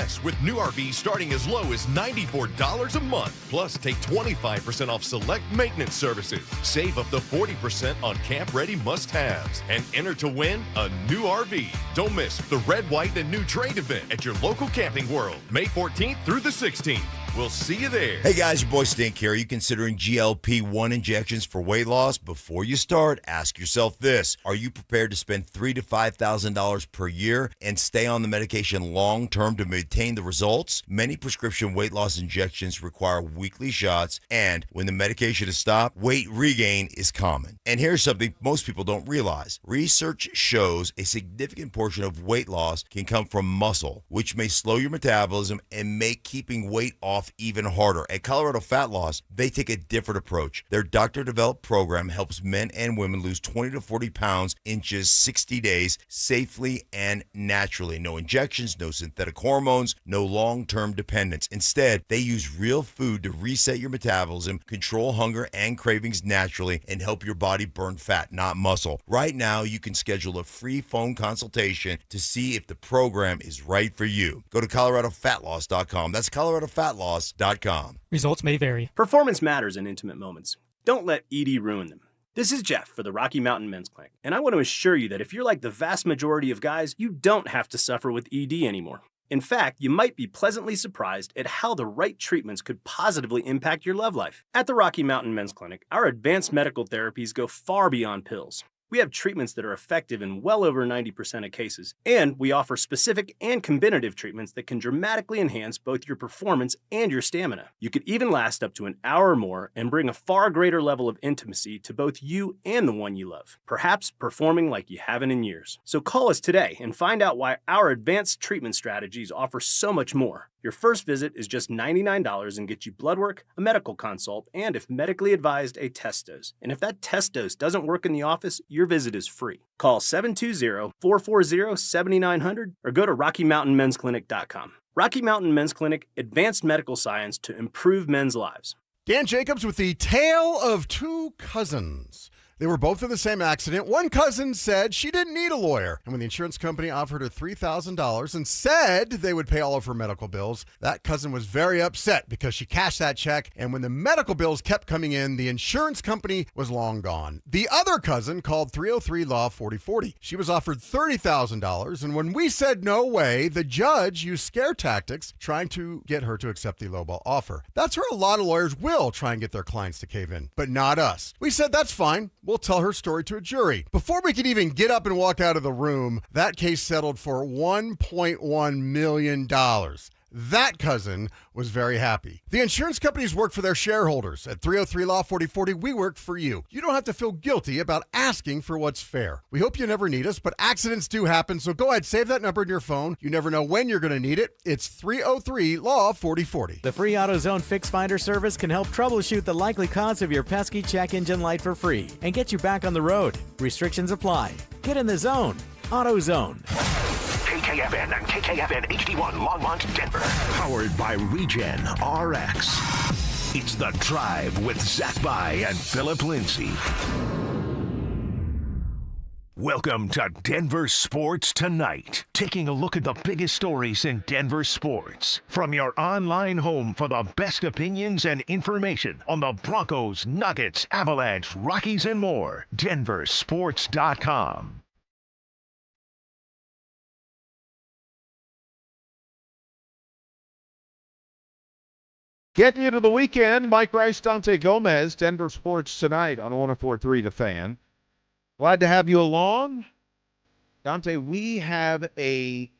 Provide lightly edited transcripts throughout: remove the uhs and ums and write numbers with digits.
less with new RVs starting as low as $94 a month. Plus, take 25% off select maintenance services. Save up to 40% on camp-ready must-haves. And enter to win a new RV. Don't miss the Red, White, and New Trade event at your local Camping World, May 14th through the 16th. We'll see you there. Hey guys, your boy Stink here. Are you considering GLP-1 injections for weight loss? Before you start, ask yourself this. Are you prepared to spend $3,000 to $5,000 per year and stay on the medication long-term to maintain the results? Many prescription weight loss injections require weekly shots, and when the medication is stopped, weight regain is common. And here's something most people don't realize. Research shows a significant portion of weight loss can come from muscle, which may slow your metabolism and make keeping weight off even harder. At Colorado Fat Loss, they take a different approach. Their doctor-developed program helps men and women lose 20 to 40 pounds in just 60 days safely and naturally. No injections, no synthetic hormones, no long-term dependence. Instead, they use real food to reset your metabolism, control hunger and cravings naturally, and help your body burn fat, not muscle. Right now, you can schedule a free phone consultation to see if the program is right for you. Go to coloradofatloss.com. That's coloradofatloss.com. Results may vary. Performance matters in intimate moments. Don't let ED ruin them. This is Jeff for the Rocky Mountain Men's Clinic, and I want to assure you that if you're like the vast majority of guys, you don't have to suffer with ED anymore. In fact, you might be pleasantly surprised at how the right treatments could positively impact your love life. At the Rocky Mountain Men's Clinic, our advanced medical therapies go far beyond pills. We have treatments that are effective in well over 90% of cases, and we offer specific and combinative treatments that can dramatically enhance both your performance and your stamina. You could even last up to an hour or more and bring a far greater level of intimacy to both you and the one you love, perhaps performing like you haven't in years. So call us today and find out why our advanced treatment strategies offer so much more. Your first visit is just $99 and gets you blood work, a medical consult, and if medically advised, a test dose. And if that test dose doesn't work in the office, your visit is free. Call 720-440-7900 or go to RockyMountainMen'sClinic.com. Rocky Mountain Men's Clinic, advanced medical science to improve men's lives. Dan Jacobs with the tale of two cousins. They were both in the same accident. One cousin said she didn't need a lawyer. And when the insurance company offered her $3,000 and said they would pay all of her medical bills, that cousin was very upset because she cashed that check. And when the medical bills kept coming in, the insurance company was long gone. The other cousin called 303-LAW-4040. She was offered $30,000. And when we said no way, the judge used scare tactics trying to get her to accept the lowball offer. That's where a lot of lawyers will try and get their clients to cave in, but not us. We said that's fine. We'll tell her story to a jury. Before we could even get up and walk out of the room, that case settled for $1.1 million. That cousin was very happy. The insurance companies work for their shareholders. At 303-LAW-4040, we work for you. You don't have to feel guilty about asking for what's fair. We hope you never need us, but accidents do happen, so go ahead, save that number in your phone. You never know when you're going to need it. It's 303-LAW-4040. The free AutoZone Fix Finder service can help troubleshoot the likely cause of your pesky check engine light for free and get you back on the road. Restrictions apply. Get in the zone. AutoZone. KKFN and KKFN HD1 Longmont, Denver. Powered by Regen RX. It's The Drive with Zach By and Philip Lindsay. Welcome to Denver Sports Tonight. Taking a look at the biggest stories in Denver sports. From your online home for the best opinions and information on the Broncos, Nuggets, Avalanche, Rockies, and more. DenverSports.com. Getting into the weekend, Mike Rice, Dante Gomez, Denver Sports Tonight on 104.3 The Fan. Glad to have you along. Dante, we have a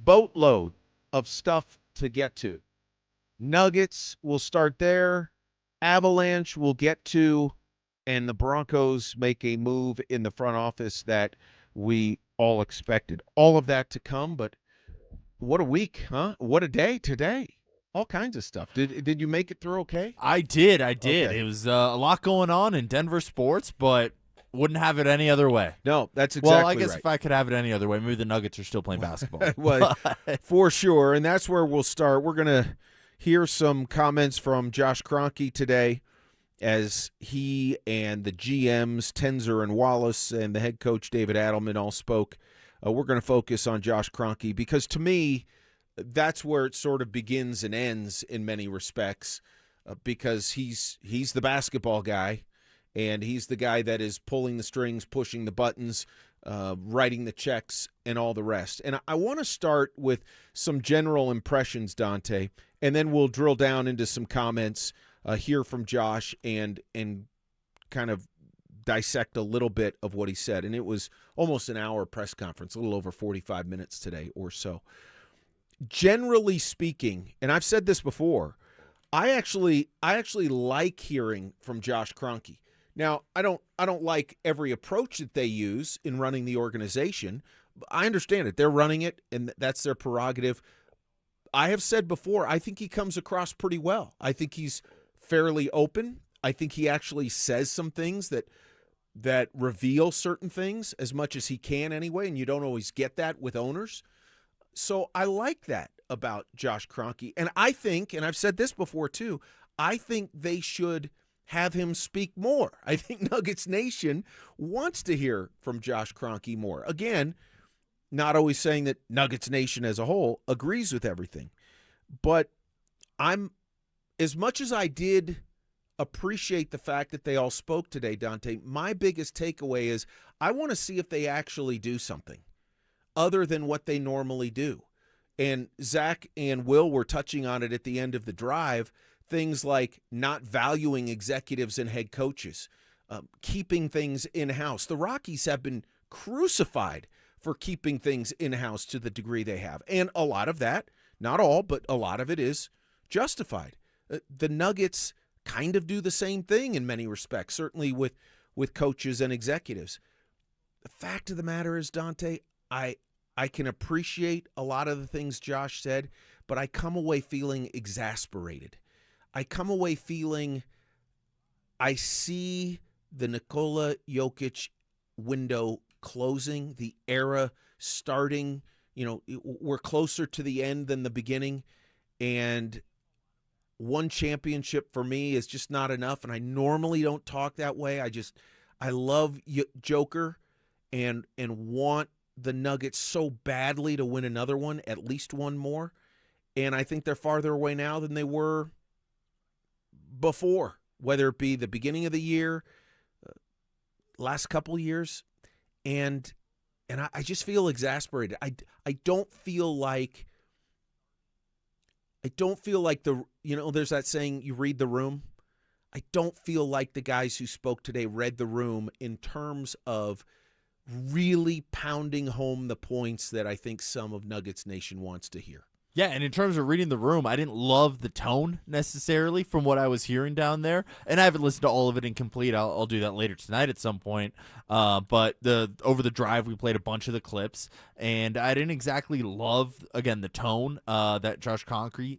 boatload of stuff to get to. Nuggets, we'll start there. Avalanche, we'll get to. And the Broncos make a move in the front office that we all expected. All of that to come, but what a week, huh? What a day today. All kinds of stuff. Did you make it through okay? I did. Okay. It was a lot going on in Denver sports, but wouldn't have it any other way. No, that's exactly right. Well, I guess if I could have it any other way, maybe the Nuggets are still playing basketball. Well, for sure, and that's where we'll start. We're going to hear some comments from Josh Kroenke today as he and the GMs, Tenzer and Wallace, and the head coach, David Adelman, all spoke. We're going to focus on Josh Kroenke because, to me, that's where it sort of begins and ends in many respects, because he's the basketball guy, and he's the guy that is pulling the strings, pushing the buttons, writing the checks, and all the rest. And I want to start with some general impressions, Dante, and then we'll drill down into some comments, hear from Josh, and kind of dissect a little bit of what he said. And it was almost an hour press conference, a little over 45 minutes today or so. Generally speaking, and I've said this before, I actually like hearing from Josh Kroenke. Now, I don't like every approach that they use in running the organization. I understand it. They're running it, and that's their prerogative. I have said before, I think he comes across pretty well. I think he's fairly open. I think he actually says some things that reveal certain things as much as he can anyway, and you don't always get that with owners. So I like that about Josh Kroenke. And I think, and I've said this before too, I think they should have him speak more. I think Nuggets Nation wants to hear from Josh Kroenke more. Again, not always saying that Nuggets Nation as a whole agrees with everything. But as much as I did appreciate the fact that they all spoke today, Dante, my biggest takeaway is I want to see if they actually do something other than what they normally do. And Zach and Will were touching on it at the end of the drive, things like not valuing executives and head coaches, keeping things in-house. The Rockies have been crucified for keeping things in-house to the degree they have. And a lot of that, not all, but a lot of it is justified. The Nuggets kind of do the same thing in many respects, certainly with coaches and executives. The fact of the matter is, Dante, I can appreciate a lot of the things Josh said, but I come away feeling exasperated. I come away feeling I see the Nikola Jokic window closing, the era starting. You know, we're closer to the end than the beginning, and one championship for me is just not enough, and I normally don't talk that way. I love Joker and want the Nuggets so badly to win another one, at least one more, and I think they're farther away now than they were before, whether it be the beginning of the year, last couple years, and I just feel exasperated. I don't feel like there's that saying, you read the room. I don't feel like the guys who spoke today read the room in terms of really pounding home the points that I think some of Nuggets Nation wants to hear. Yeah, and in terms of reading the room, I didn't love the tone necessarily from what I was hearing down there. And I haven't listened to all of it in complete. I'll do that later tonight at some point. But over the drive, we played a bunch of the clips, and I didn't exactly love, again, the tone that Josh Kroenke,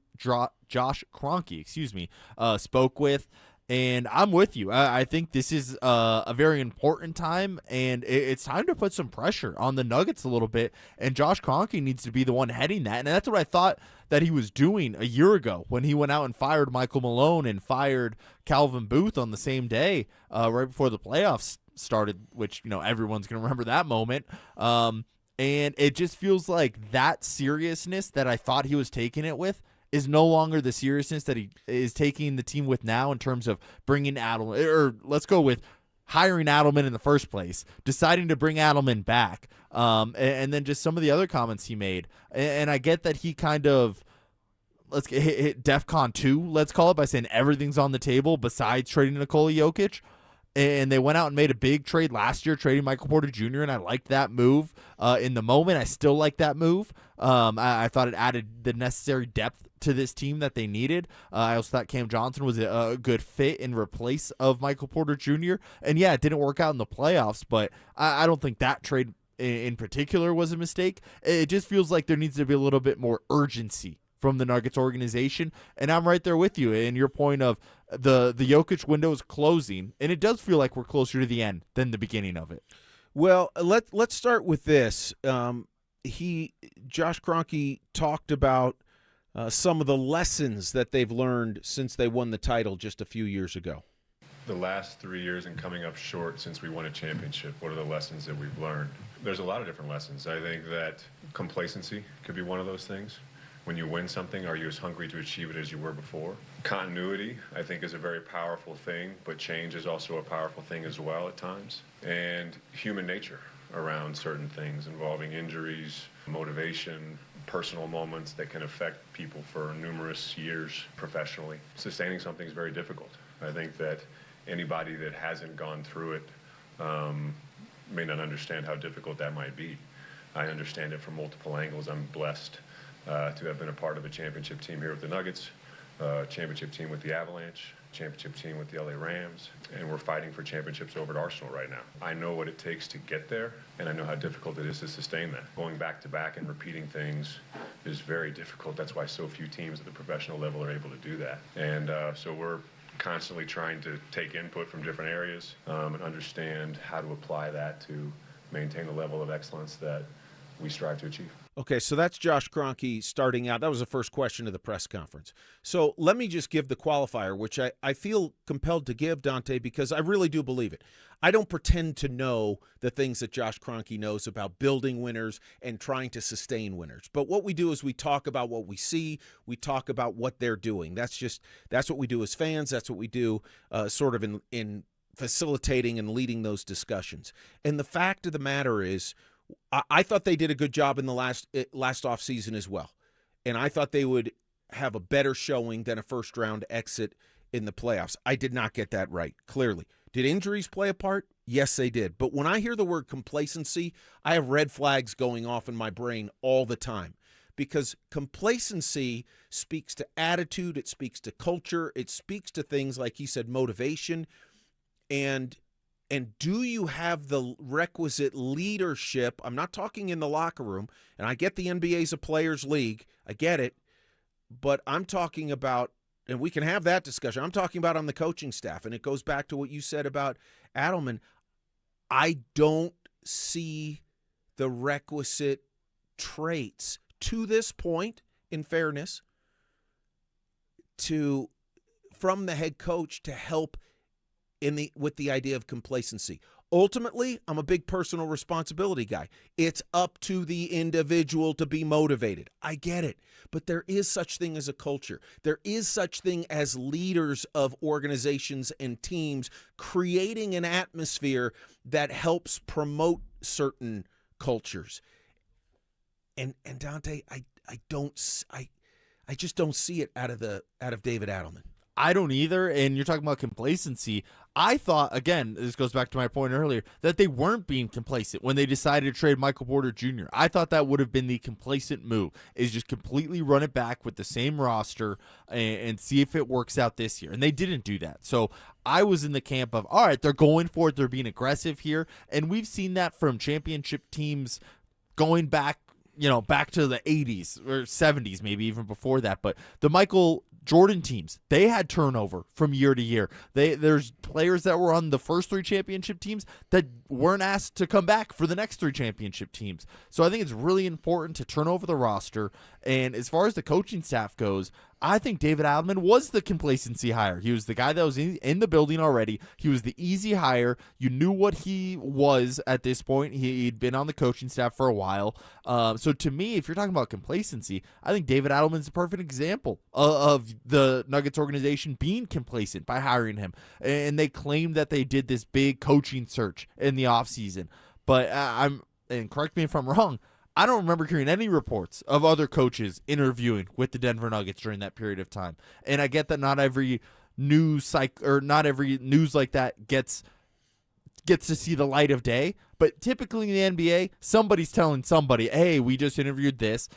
spoke with. And I'm with you. I think this is a very important time, and it's time to put some pressure on the Nuggets a little bit, and Josh Kroenke needs to be the one heading that. And that's what I thought that he was doing a year ago when he went out and fired Michael Malone and fired Calvin Booth on the same day right before the playoffs started, which, you know, everyone's going to remember that moment. And it just feels like that seriousness that I thought he was taking it with is no longer the seriousness that he is taking the team with now in terms of bringing Adelman, or let's go with hiring Adelman in the first place, deciding to bring Adelman back, and then just some of the other comments he made. And I get that he kind of, let's hit DEFCON 2, let's call it, by saying everything's on the table besides trading Nikola Jokic. And they went out and made a big trade last year, trading Michael Porter Jr., and I liked that move. In the moment, I still like that move. I thought it added the necessary depth to this team that they needed. I also thought Cam Johnson was a good fit in replace of Michael Porter Jr. And, yeah, it didn't work out in the playoffs, but I don't think that trade in particular was a mistake. It just feels like there needs to be a little bit more urgency from the Nuggets organization, and I'm right there with you in your point of the Jokic window is closing, and it does feel like we're closer to the end than the beginning of it. Well, let's start with this. Josh Kroenke talked about some of the lessons that they've learned since they won the title just a few years ago. The last 3 years and coming up short since we won a championship, what are the lessons that we've learned? There's a lot of different lessons. I think that complacency could be one of those things. When you win something, are you as hungry to achieve it as you were before? Continuity, I think, is a very powerful thing, but change is also a powerful thing as well at times. And human nature around certain things involving injuries, motivation, personal moments that can affect people for numerous years professionally. Sustaining something is very difficult. I think that anybody that hasn't gone through it may not understand how difficult that might be. I understand it from multiple angles. I'm blessed to have been a part of a championship team here with the Nuggets, championship team with the Avalanche, championship team with the LA Rams, and we're fighting for championships over at Arsenal right now. I know what it takes to get there, and I know how difficult it is to sustain that. Going back to back and repeating things is very difficult. That's why so few teams at the professional level are able to do that. And so we're constantly trying to take input from different areas and understand how to apply that to maintain the level of excellence that we strive to achieve. Okay, so that's Josh Kroenke starting out. That was the first question of the press conference. So let me just give the qualifier, which I feel compelled to give, Dante, because I really do believe it. I don't pretend to know the things that Josh Kroenke knows about building winners and trying to sustain winners. But what we do is we talk about what we see. We talk about what they're doing. That's what we do as fans. That's what we do sort of in facilitating and leading those discussions. And the fact of the matter is, I thought they did a good job in the last offseason as well. And I thought they would have a better showing than a first-round exit in the playoffs. I did not get that right, clearly. Did injuries play a part? Yes, they did. But when I hear the word complacency, I have red flags going off in my brain all the time. Because complacency speaks to attitude, it speaks to culture, it speaks to things like he said, motivation, and do you have the requisite leadership? I'm not talking in the locker room, and I get the NBA's a players' league. I get it. But I'm talking about, and we can have that discussion, I'm talking about on the coaching staff, and it goes back to what you said about Adelman. I don't see the requisite traits to this point, in fairness, from the head coach to help with the idea of complacency. Ultimately, I'm a big personal responsibility guy. It's up to the individual to be motivated. I get it. But there is such thing as a culture. There is such thing as leaders of organizations and teams creating an atmosphere that helps promote certain cultures. And Dante, I just don't see it out of David Adelman. I don't either, and you're talking about complacency. I thought, again, this goes back to my point earlier, that they weren't being complacent when they decided to trade Michael Porter Jr. I thought that would have been the complacent move, is just completely run it back with the same roster and see if it works out this year. And they didn't do that. So I was in the camp of, all right, they're going for it, they're being aggressive here, and we've seen that from championship teams going back to the 80s or 70s, maybe even before that. But the Michael Jordan teams, they had turnover from year to year. There's players that were on the first three championship teams that weren't asked to come back for the next three championship teams. So I think it's really important to turn over the roster. And as far as the coaching staff goes, I think David Adelman was the complacency hire. He was the guy that was in the building already. He was the easy hire. You knew what he was at this point. He'd been on the coaching staff for a while. So to me, if you're talking about complacency, I think David Adelman's a perfect example of the Nuggets organization being complacent by hiring him. And they claim that they did this big coaching search in the offseason. But and correct me if I'm wrong, I don't remember hearing any reports of other coaches interviewing with the Denver Nuggets during that period of time. And I get that not every news like that gets to see the light of day, but typically in the NBA, somebody's telling somebody, "Hey, we just interviewed this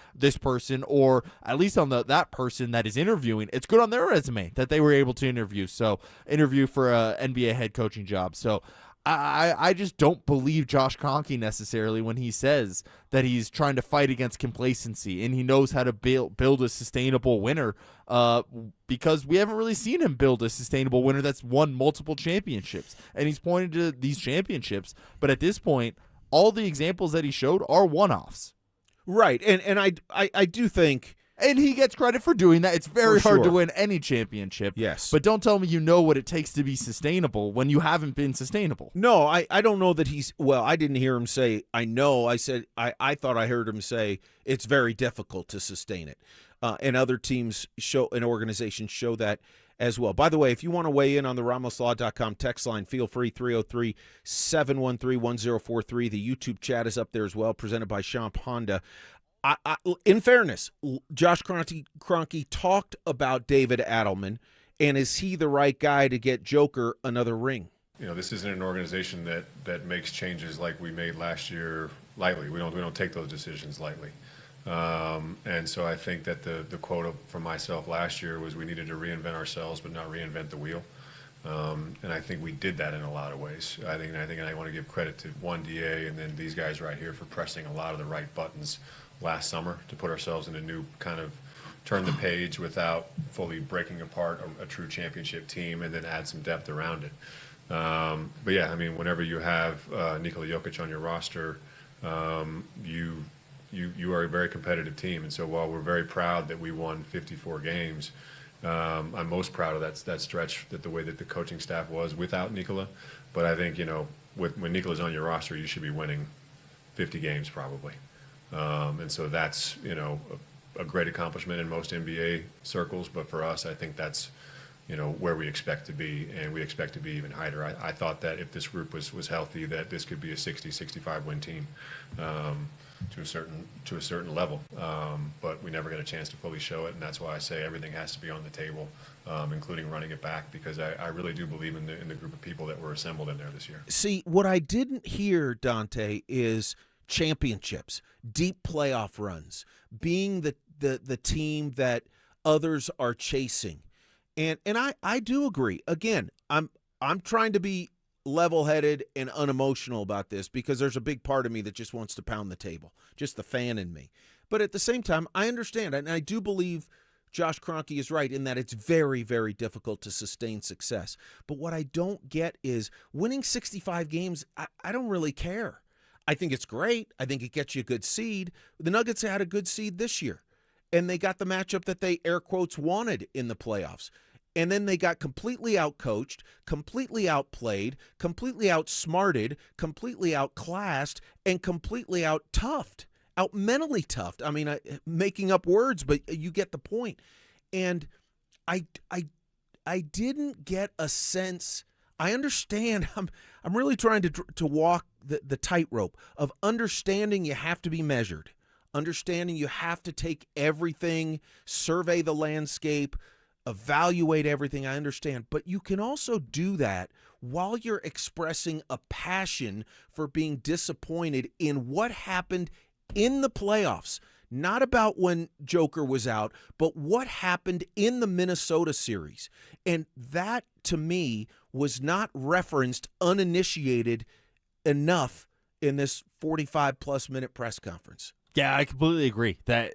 person," or at least on that person that is interviewing, it's good on their resume that they were able to interview for a NBA head coaching job. So I just don't believe Josh Kroenke necessarily when he says that he's trying to fight against complacency and he knows how to build a sustainable winner, because we haven't really seen him build a sustainable winner that's won multiple championships. And he's pointed to these championships, but at this point, all the examples that he showed are one-offs. Right, and I do think... And he gets credit for doing that. It's very hard to win any championship. Yes. But don't tell me you know what it takes to be sustainable when you haven't been sustainable. No, I don't know that he's – well, I didn't hear him say, I know. I said I thought I heard him say it's very difficult to sustain it. and other teams and organizations show that as well. By the way, if you want to weigh in on the RamosLaw.com text line, feel free, 303-713-1043. The YouTube chat is up there as well, presented by Champ Honda. In fairness, Josh Kroenke talked about David Adelman, and is he the right guy to get Joker another ring? This isn't an organization that makes changes like we made last year lightly. We don't take those decisions lightly. And so I think that the quote from myself last year was we needed to reinvent ourselves but not reinvent the wheel. And I think we did that in a lot of ways. I think I want to give credit to DA and then these guys right here for pressing a lot of the right buttons last summer to put ourselves in a new kind of turn the page without fully breaking apart a true championship team and then add some depth around it. But yeah, I mean, whenever you have Nikola Jokic on your roster, you are a very competitive team. And so while we're very proud that we won 54 games, I'm most proud of that stretch, that the way that the coaching staff was without Nikola. But I think, when Nikola's on your roster, you should be winning 50 games probably. And so that's, a great accomplishment in most NBA circles. But for us, I think that's, where we expect to be, and we expect to be even higher. I thought that if this group was healthy, that this could be a 60, 65 win team to a certain level. But we never got a chance to fully show it, and that's why I say everything has to be on the table, including running it back, because I really do believe in the group of people that were assembled in there this year. See, what I didn't hear, Dante, is championships, deep playoff runs, being the team that others are chasing. And I do agree. Again, I'm trying to be level-headed and unemotional about this because there's a big part of me that just wants to pound the table, just the fan in me. But at the same time, I understand, and I do believe Josh Kroenke is right in that it's very, very difficult to sustain success. But what I don't get is winning 65 games, I don't really care. I think it's great. I think it gets you a good seed. The Nuggets had a good seed this year, and they got the matchup that they, air quotes, wanted in the playoffs. And then they got completely outcoached, completely outplayed, completely outsmarted, completely outclassed, and completely out-toughed, out-mentally toughed. I mean, making up words, but you get the point. And I didn't get a sense. I understand. I'm really trying to walk the tightrope of understanding you have to be measured, understanding you have to take everything, survey the landscape, evaluate everything. I understand. But you can also do that while you're expressing a passion for being disappointed in what happened in the playoffs. Not about when Joker was out, but what happened in the Minnesota series. And that, to me, was not referenced, uninitiated enough in this 45-plus minute press conference. Yeah, I completely agree that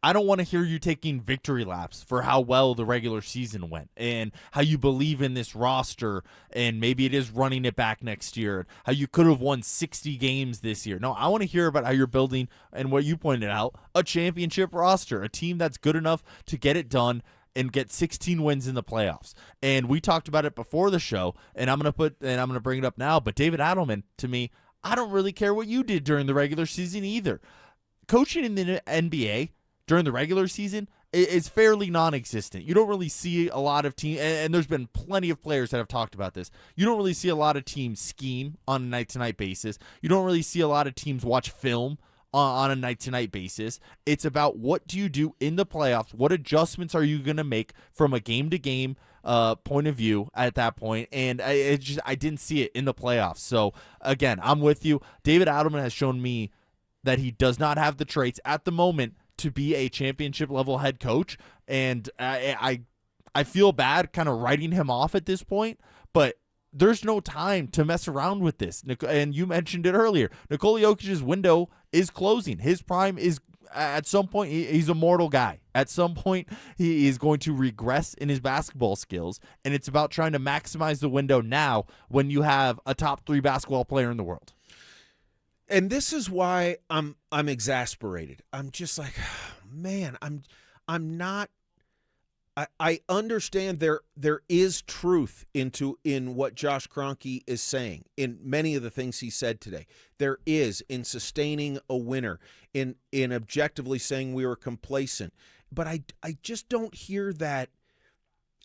I don't want to hear you taking victory laps for how well the regular season went and how you believe in this roster and maybe it is running it back next year, how you could have won 60 games this year. No, I want to hear about how you're building, and what you pointed out, a championship roster, a team that's good enough to get it done and get 16 wins in the playoffs. And we talked about it before the show, and I'm going to bring it up now, but David Adelman, to me, I don't really care what you did during the regular season either. Coaching in the NBA during the regular season is fairly non-existent. You don't really see a lot of teams, and there's been plenty of players that have talked about this. You don't really see a lot of teams scheme on a night-to-night basis. You don't really see a lot of teams watch film on a night-to-night basis. It's about what do you do in the playoffs? What adjustments are you going to make from a game-to-game point of view at that point? And I didn't see it in the playoffs. So, again, I'm with you. David Adelman has shown me that he does not have the traits at the moment to be a championship level head coach. And I feel bad kind of writing him off at this point, but there's no time to mess around with this. And you mentioned it earlier. Nikola Jokic's window is closing. His prime is at some point, he's a mortal guy. At some point, he is going to regress in his basketball skills. And it's about trying to maximize the window now when you have a top 3 basketball player in the world. And this is why I'm exasperated. I'm just like, man, I'm not. I understand there is truth in what Josh Kroenke is saying in many of the things he said today. There is in sustaining a winner, in objectively saying we were complacent, but I just don't hear that.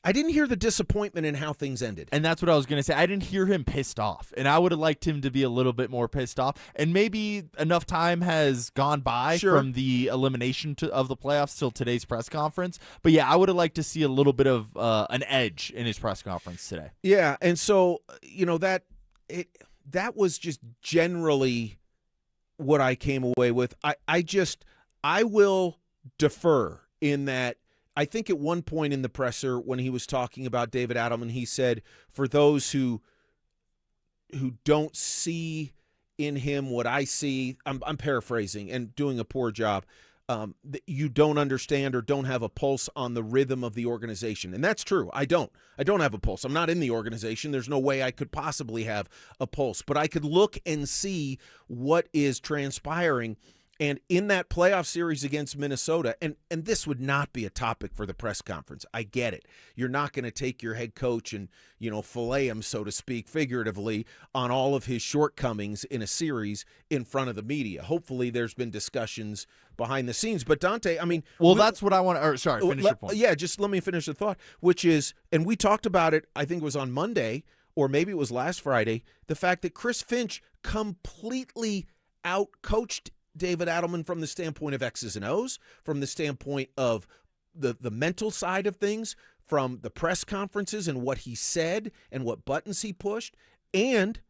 I didn't hear the disappointment in how things ended. And that's what I was going to say. I didn't hear him pissed off, and I would have liked him to be a little bit more pissed off. And maybe enough time has gone by from the elimination of the playoffs till today's press conference. But, yeah, I would have liked to see a little bit of an edge in his press conference today. Yeah, and so, that was just generally what I came away with. I will defer in that. I think at one point in the presser when he was talking about David Adelman, he said, for those who don't see in him what I see, I'm paraphrasing and doing a poor job, you don't understand or don't have a pulse on the rhythm of the organization. And that's true. I don't have a pulse. I'm not in the organization. There's no way I could possibly have a pulse. But I could look and see what is transpiring. And in that playoff series against Minnesota, and this would not be a topic for the press conference. I get it. You're not going to take your head coach and, fillet him, so to speak, figuratively, on all of his shortcomings in a series in front of the media. Hopefully there's been discussions behind the scenes. But Dante, that's what I want to – sorry, finish your point. Yeah, just let me finish the thought, which is – and we talked about it, I think it was on Monday, or maybe it was last Friday, the fact that Chris Finch completely out-coached David Adelman from the standpoint of X's and O's, from the standpoint of the mental side of things, from the press conferences and what he said and what buttons he pushed, and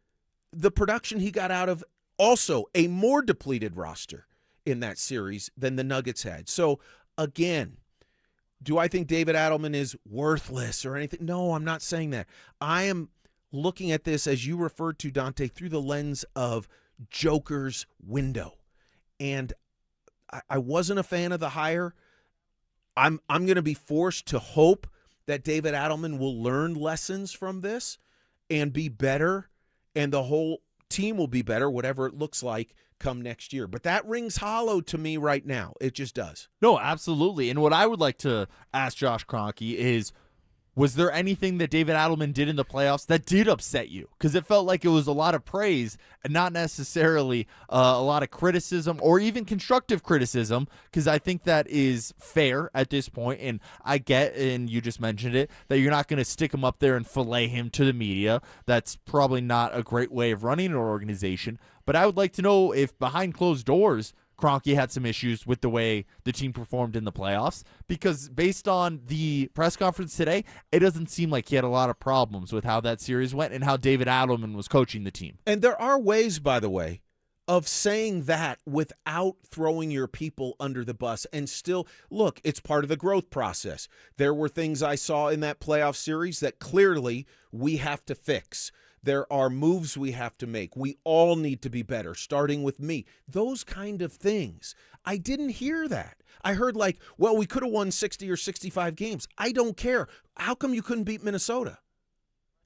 the production he got out of also a more depleted roster in that series than the Nuggets had. So, again, do I think David Adelman is worthless or anything? No, I'm not saying that. I am looking at this, as you referred to, Dante, through the lens of Joker's window. And I wasn't a fan of the hire. I'm going to be forced to hope that David Adelman will learn lessons from this and be better, and the whole team will be better, whatever it looks like come next year. But that rings hollow to me right now. It just does. No, absolutely. And what I would like to ask Josh Kroenke is, was there anything that David Adelman did in the playoffs that did upset you? Because it felt like it was a lot of praise and not necessarily a lot of criticism or even constructive criticism, because I think that is fair at this point. And I get, and you just mentioned it, that you're not going to stick him up there and fillet him to the media. That's probably not a great way of running an organization. But I would like to know if behind closed doors, Kroenke had some issues with the way the team performed in the playoffs, because based on the press conference today, it doesn't seem like he had a lot of problems with how that series went and how David Adelman was coaching the team. And there are ways, by the way, of saying that without throwing your people under the bus. And still, look, it's part of the growth process. There were things I saw in that playoff series that clearly we have to fix. There are moves we have to make. We all need to be better, starting with me. Those kind of things. I didn't hear that. I heard we could have won 60 or 65 games. I don't care. How come you couldn't beat Minnesota?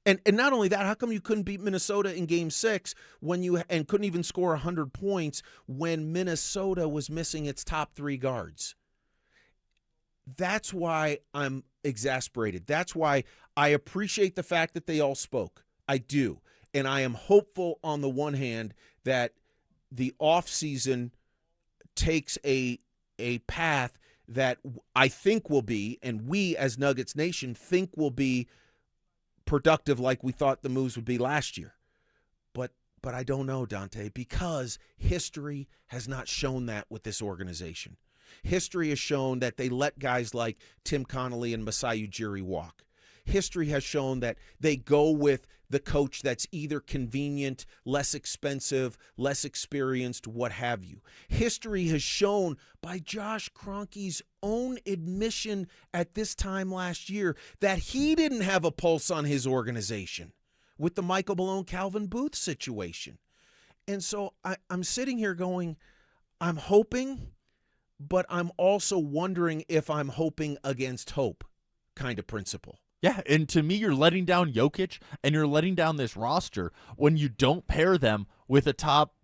And not only that, how come you couldn't beat Minnesota in Game 6 and couldn't even score 100 points when Minnesota was missing its top 3 guards? That's why I'm exasperated. That's why I appreciate the fact that they all spoke. I do. And I am hopeful on the one hand that the offseason takes a path that I think will be, and we as Nuggets Nation think will be, productive like we thought the moves would be last year. But I don't know, Dante, because history has not shown that with this organization. History has shown that they let guys like Tim Connolly and Masai Ujiri walk. History has shown that they go with the coach that's either convenient, less expensive, less experienced, what have you. History has shown by Josh Kroenke's own admission at this time last year that he didn't have a pulse on his organization with the Michael Malone, Calvin Booth situation. And so I'm sitting here going, I'm hoping, but I'm also wondering if I'm hoping against hope kind of principle. Yeah, and to me, you're letting down Jokic and you're letting down this roster when you don't pair them with a top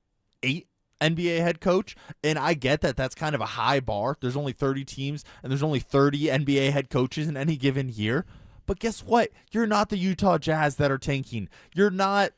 8 NBA head coach. And I get that that's kind of a high bar. There's only 30 teams and there's only 30 NBA head coaches in any given year. But guess what? You're not the Utah Jazz that are tanking. You're not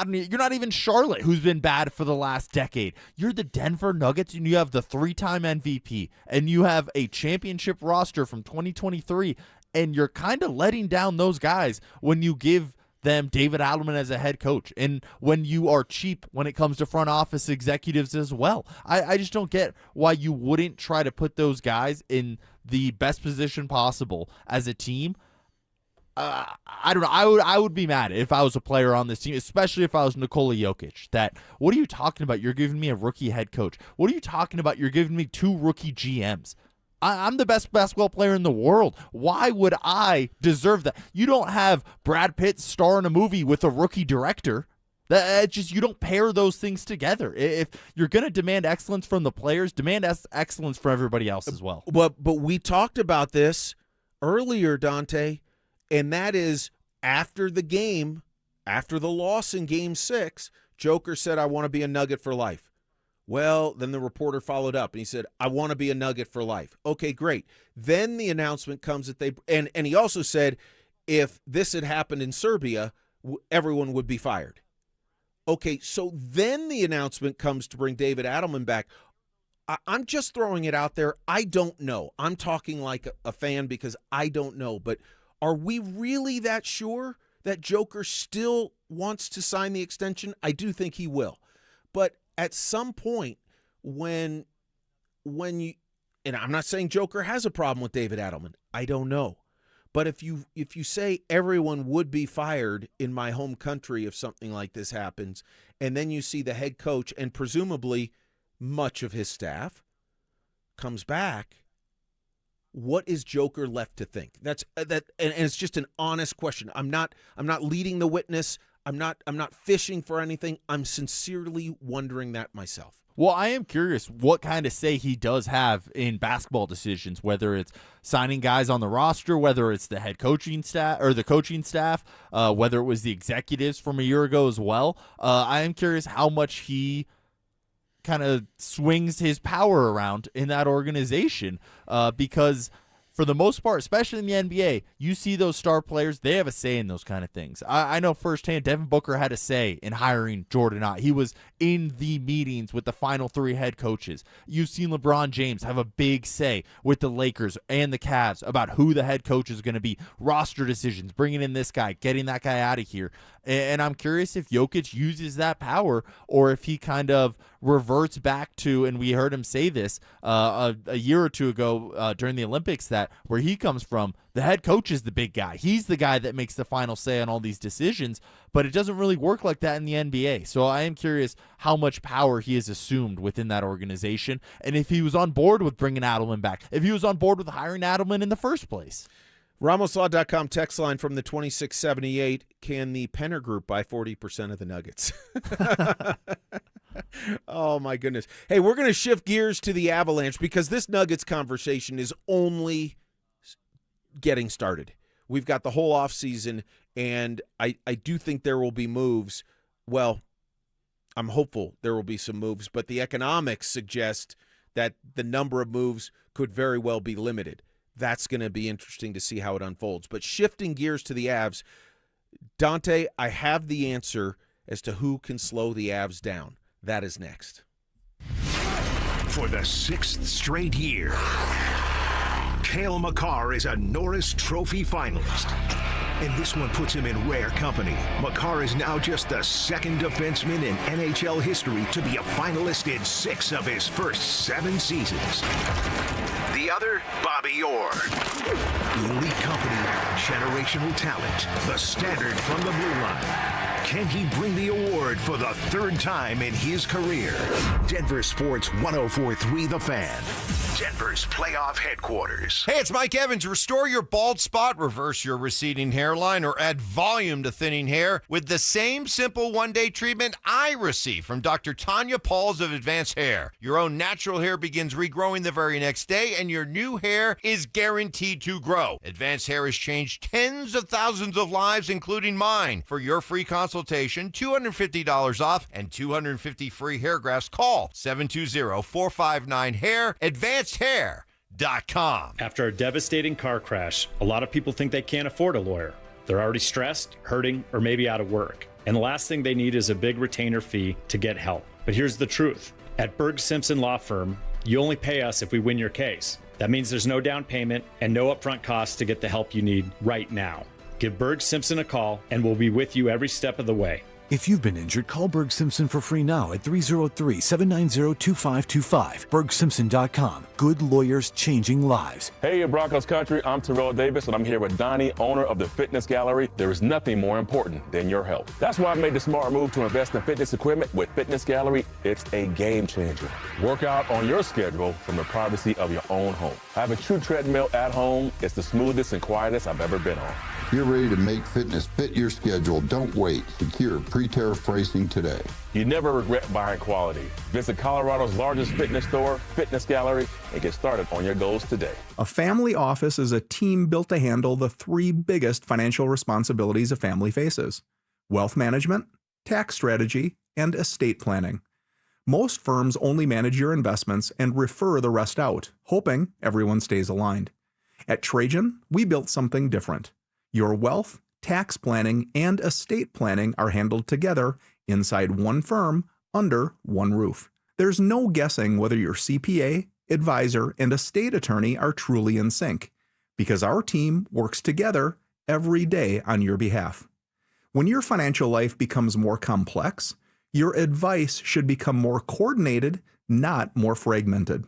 you're not even Charlotte, who's been bad for the last decade. You're the Denver Nuggets, and you have the 3-time MVP, and you have a championship roster from 2023, and you're kind of letting down those guys when you give them David Adelman as a head coach, and when you are cheap when it comes to front office executives as well. I just don't get why you wouldn't try to put those guys in the best position possible as a team. I don't know. I would be mad if I was a player on this team, especially if I was Nikola Jokic. What are you talking about? You're giving me a rookie head coach. What are you talking about? You're giving me 2 rookie GMs. I'm the best basketball player in the world. Why would I deserve that? You don't have Brad Pitt star in a movie with a rookie director. You don't pair those things together. If you're going to demand excellence from the players, demand excellence for everybody else as well. But we talked about this earlier, Dante, and that is after the game, after the loss in Game 6, Joker said, "I want to be a Nugget for life." Well, then the reporter followed up and he said, "I want to be a Nugget for life." Okay, great. Then the announcement comes that and he also said, if this had happened in Serbia, everyone would be fired. Okay, so then the announcement comes to bring David Adelman back. I'm just throwing it out there. I don't know. I'm talking like a fan because I don't know. But are we really that sure that Joker still wants to sign the extension? I do think he will. But at some point when you, and I'm not saying Joker has a problem with David Adelman. I don't know. But if you say everyone would be fired in my home country if something like this happens, and then you see the head coach and presumably much of his staff comes back, what is Joker left to think? And it's just an honest question. I'm not leading the witness. I'm not fishing for anything. I'm sincerely wondering that myself. Well, I am curious what kind of say he does have in basketball decisions, whether it's signing guys on the roster, whether it's the head coaching staff or the coaching staff, whether it was the executives from a year ago as well. I am curious how much he kind of swings his power around in that organization, because for the most part, especially in the NBA, you see those star players, they have a say in those kind of things. I know firsthand Devin Booker had a say in hiring Jordan Ott. He was in the meetings with the final 3 head coaches. You've seen LeBron James have a big say with the Lakers and the Cavs about who the head coach is going to be, roster decisions, bringing in this guy, getting that guy out of here. And I'm curious if Jokic uses that power or if he kind of reverts back to, and we heard him say this a year or two ago during the Olympics, that where he comes from, the head coach is the big guy. He's the guy that makes the final say on all these decisions, but it doesn't really work like that in the NBA. So I am curious how much power he has assumed within that organization, and if he was on board with bringing Adelman back, if he was on board with hiring Adelman in the first place. RamosLaw.com text line from the 2678. Can the Penner Group buy 40% of the Nuggets? Oh, my goodness. Hey, we're going to shift gears to the Avalanche because this Nuggets conversation is only getting started. We've got the whole offseason, and I do think there will be moves. Well, I'm hopeful there will be some moves, but the economics suggest that the number of moves could very well be limited. That's going to be interesting to see how it unfolds. But shifting gears to the Avs, Dante, I have the answer as to who can slow the Avs down. That is next. For the 6th straight year, Cale Makar is a Norris Trophy finalist. And this one puts him in rare company. Makar is now just the 2nd defenseman in NHL history to be a finalist in 6 of his first 7 seasons. The other, Bobby Orr. Elite company, generational talent, the standard from the blue line. Can he bring the award for the 3rd time in his career? Denver Sports 104.3 The Fan. Denver's playoff headquarters. Hey, it's Mike Evans. Restore your bald spot, reverse your receding hairline, or add volume to thinning hair with the same simple one-day treatment I receive from Dr. Tanya Pauls of Advanced Hair. Your own natural hair begins regrowing the very next day, and your new hair is guaranteed to grow. Advanced Hair has changed tens of thousands of lives, including mine. For your free consultation, $250 off, and 250 free hair grafts, call 720-459-HAIR, AdvancedHair.com. After a devastating car crash, a lot of people think they can't afford a lawyer. They're already stressed, hurting, or maybe out of work. And the last thing they need is a big retainer fee to get help. But here's the truth. At Berg Simpson Law Firm, you only pay us if we win your case. That means there's no down payment and no upfront costs to get the help you need right now. Give Berg Simpson a call and we'll be with you every step of the way. If you've been injured, call Berg Simpson for free now at 303-790-2525. BergSimpson.com. Good lawyers changing lives. Hey, Broncos country, I'm Terrell Davis, and I'm here with Donnie, owner of the Fitness Gallery. There is nothing more important than your health. That's why I made the smart move to invest in fitness equipment with Fitness Gallery. It's a game changer. Work out on your schedule from the privacy of your own home. I have a true treadmill at home. It's the smoothest and quietest I've ever been on. You're ready to make fitness fit your schedule. Don't wait. Secure pre-tariff pricing today. You never regret buying quality. Visit Colorado's largest fitness store, Fitness Gallery, and get started on your goals today. A family office is a team built to handle the three biggest financial responsibilities a family faces: wealth management, tax strategy, and estate planning. Most firms only manage your investments and refer the rest out, hoping everyone stays aligned. At Trajan, we built something different. Your wealth, tax planning, and estate planning are handled together inside one firm under one roof. There's no guessing whether your CPA, advisor, and estate attorney are truly in sync, because our team works together every day on your behalf. When your financial life becomes more complex, your advice should become more coordinated, not more fragmented.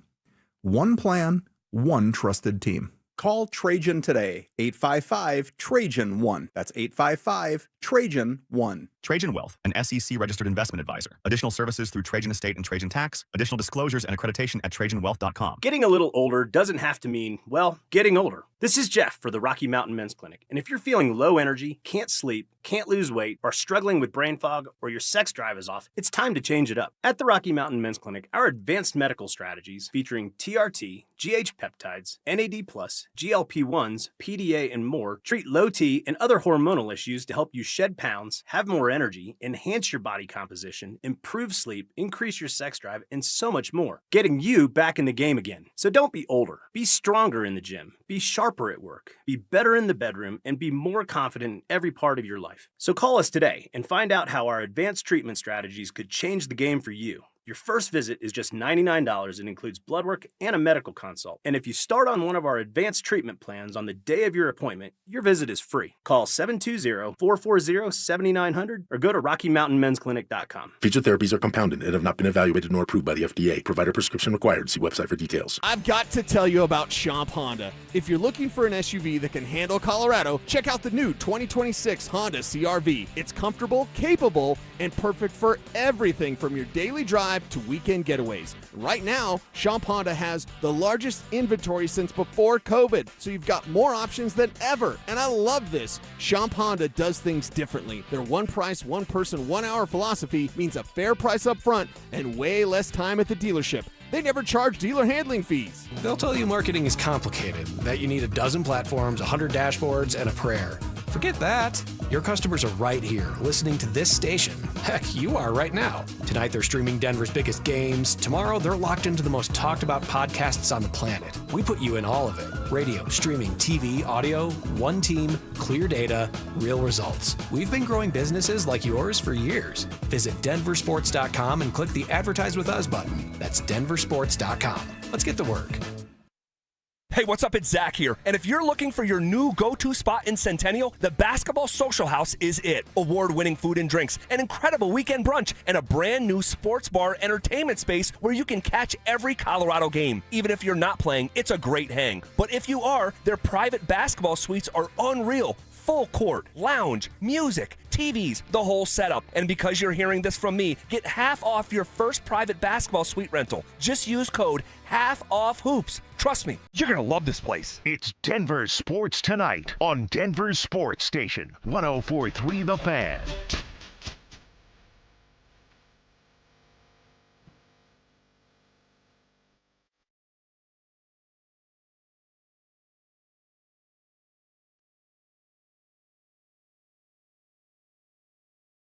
One plan, one trusted team. Call Trajan today, 855-TRAJAN-1. That's 855-TRAJAN-1. Trajan Wealth, an SEC-registered investment advisor. Additional services through Trajan Estate and Trajan Tax. Additional disclosures and accreditation at TrajanWealth.com. Getting a little older doesn't have to mean, well, getting older. This is Jeff for the Rocky Mountain Men's Clinic. And if you're feeling low energy, can't sleep, can't lose weight, are struggling with brain fog, or your sex drive is off, it's time to change it up. At the Rocky Mountain Men's Clinic, our advanced medical strategies featuring TRT, GH peptides, NAD+, GLP-1s, PDA, and more treat low T and other hormonal issues to help you shed pounds, have more energy, enhance your body composition, improve sleep, increase your sex drive, and so much more. Getting you back in the game again. So don't be older. Be stronger in the gym. Be sharper at work. Be better in the bedroom, and be more confident in every part of your life. So call us today and find out how our advanced treatment strategies could change the game for you. Your first visit is just $99 and includes blood work and a medical consult. And if you start on one of our advanced treatment plans on the day of your appointment, your visit is free. Call 720-440-7900 or go to RockyMountainMen'sClinic.com. Featured therapies are compounded and have not been evaluated nor approved by the FDA. Provider prescription required. See website for details. I've got to tell you about Schomp Honda. If you're looking for an SUV that can handle Colorado, check out the new 2026 Honda CR-V. It's comfortable, capable, and perfect for everything from your daily drive to weekend getaways. Right now, Schomp Honda has the largest inventory since before COVID, so you've got more options than ever. And I love this. Schomp Honda does things differently. Their one price, one person, 1 hour philosophy means a fair price up front and way less time at the dealership. They never charge dealer handling fees. They'll tell you marketing is complicated, that you need a dozen platforms, 100 dashboards, and a prayer. Forget that. Your customers are right here, listening to this station. Heck, you are right now. Tonight they're streaming Denver's biggest games. Tomorrow they're locked into the most talked about podcasts on the planet. We put you in all of it. Radio, streaming, TV, audio, one team, clear data, real results. We've been growing businesses like yours for years. Visit DenverSports.com and click the Advertise with Us button. That's DenverSports.com. Let's get to work. Hey, what's up? It's Zach here. And if you're looking for your new go-to spot in Centennial, the Basketball Social House is it. Award-winning food and drinks, an incredible weekend brunch, and a brand new sports bar entertainment space where you can catch every Colorado game. Even if you're not playing, it's a great hang. But if you are, their private basketball suites are unreal. Full court, lounge, music, TVs, the whole setup. And because you're hearing this from me, get half off your first private basketball suite rental. Just use code HALFOFFHOOPS. Trust me, you're going to love this place. It's Denver Sports Tonight on Denver Sports Station, 104.3 The Fan.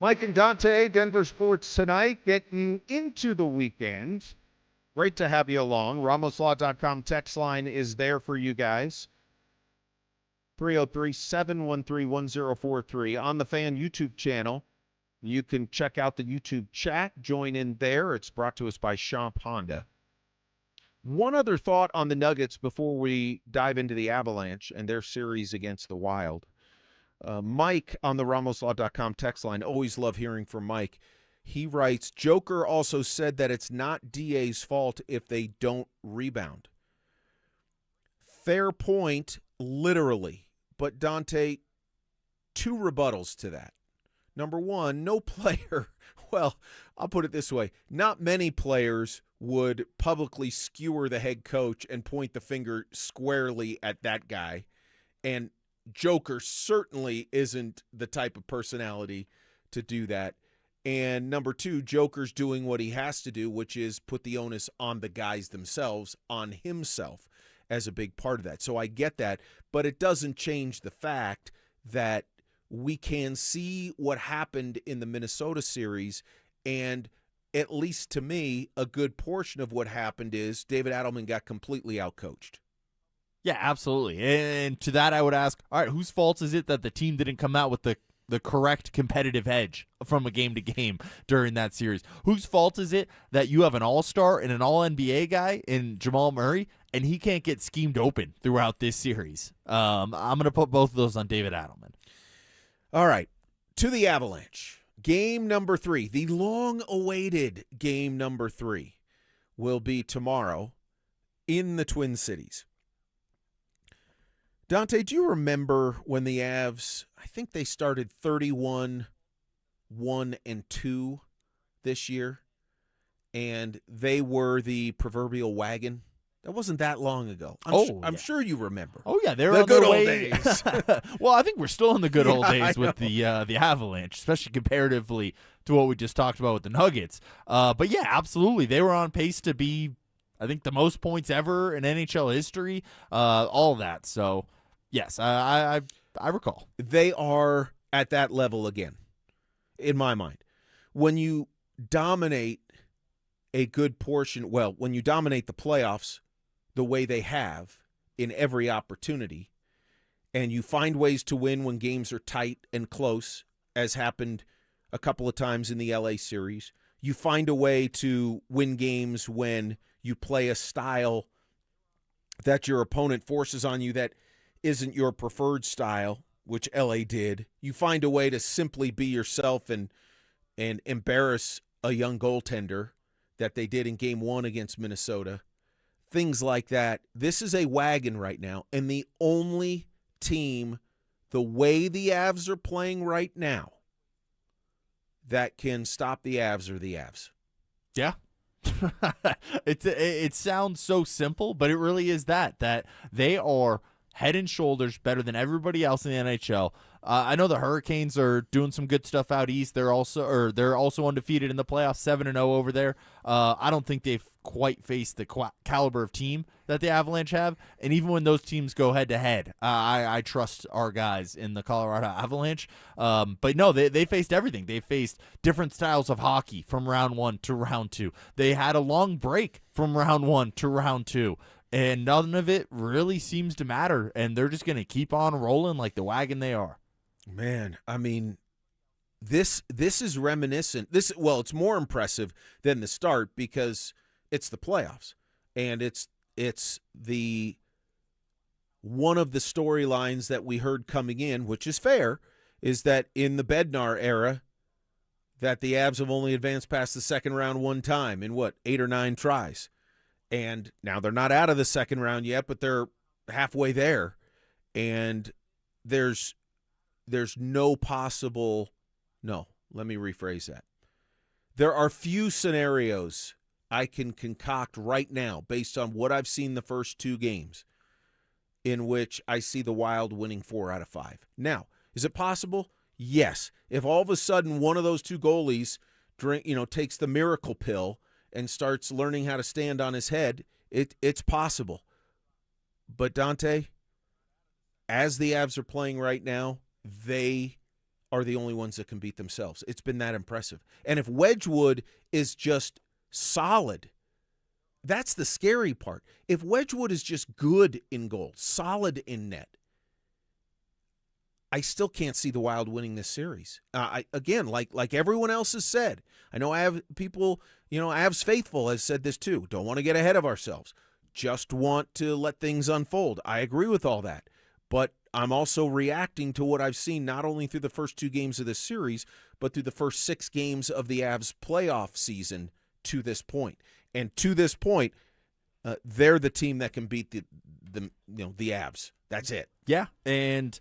Mike and Dante, Denver Sports Tonight, getting into the weekend. Great to have you along. RamosLaw.com text line is there for you guys. 303-713-1043. On the Fan YouTube channel, you can check out the YouTube chat. Join in there. It's brought to us by Champ Honda. One other thought on the Nuggets before we dive into the Avalanche and their series against the Wild. Mike on the RamosLaw.com text line. Always love hearing from Mike. He writes, Joker also said that it's not DA's fault if they don't rebound. Fair point, literally. But, Dante, two rebuttals to that. Number one, no player, well, I'll put it this way. Not many players would publicly skewer the head coach and point the finger squarely at that guy. And Joker certainly isn't the type of personality to do that. And number two, Joker's doing what he has to do, which is put the onus on the guys themselves, on himself, as a big part of that. So I get that, but it doesn't change the fact that we can see what happened in the Minnesota series, and at least to me, a good portion of what happened is David Adelman got completely outcoached. Yeah, absolutely. And to that, I would ask, all right, whose fault is it that the team didn't come out with the correct competitive edge from a game to game during that series? Whose fault is it that you have an all-star and an all-NBA guy in Jamal Murray, and he can't get schemed open throughout this series? I'm going to put both of those on David Adelman. All right, to the Avalanche. Game number 3, the long-awaited game number 3, will be tomorrow in the Twin Cities. Dante, do you remember when the Avs, I think they started 31-1-2 this year, and they were the proverbial wagon? That wasn't that long ago. I'm sure you remember. Oh, yeah. They're the on good their old way. days. Well, I think we're still in the good old Yeah, days with the Avalanche, especially comparatively to what we just talked about with the Nuggets. But, yeah, absolutely. They were on pace to be, I think, the most points ever in NHL history, all of that. So, yes, I recall. They are at that level again, in my mind. When you dominate a good portion, well, when you dominate the playoffs the way they have in every opportunity, and you find ways to win when games are tight and close, as happened a couple of times in the LA series, you find a way to win games when you play a style that your opponent forces on you that isn't your preferred style, which LA did. You find a way to simply be yourself and embarrass a young goaltender that they did in Game 1 against Minnesota. Things like that. This is a wagon right now, and the only team, the way the Avs are playing right now, that can stop the Avs are the Avs. Yeah. It sounds so simple, but it really is that they are head and shoulders better than everybody else in the NHL. I know the Hurricanes are doing some good stuff out east. They're also undefeated in the playoffs, 7-0 over there. I don't think they've quite faced the caliber of team that the Avalanche have. And even when those teams go head to head, I trust our guys in the Colorado Avalanche. But no, they faced everything. They faced different styles of hockey from round 1 to round 2. They had a long break from round 1 to round 2. And none of it really seems to matter. And they're just going to keep on rolling like the wagon they are. Man, I mean, this is reminiscent. It's more impressive than the start because it's the playoffs. And it's the one of the storylines that we heard coming in, which is fair, is that in the Bednar era, that the Avs have only advanced past the second round one time in 8 or 9 tries. And now they're not out of the second round yet, but they're halfway there. And there's no possible – no, let me rephrase that. There are few scenarios I can concoct right now based on what I've seen the first 2 games in which I see the Wild winning 4 out of 5. Now, is it possible? Yes. If all of a sudden one of those 2 goalies takes the miracle pill and starts learning how to stand on his head, it's possible. But, Dante, as the Avs are playing right now, they are the only ones that can beat themselves. It's been that impressive. And if Wedgwood is just solid, that's the scary part. If Wedgwood is just good in goal, solid in net, I still can't see the Wild winning this series. Again, like everyone else has said, I know I have people, Avs faithful has said this too. Don't want to get ahead of ourselves. Just want to let things unfold. I agree with all that. But I'm also reacting to what I've seen not only through the first 2 games of this series, but through the first 6 games of the Avs playoff season to this point. And to this point, they're the team that can beat the Avs. That's it. Yeah, and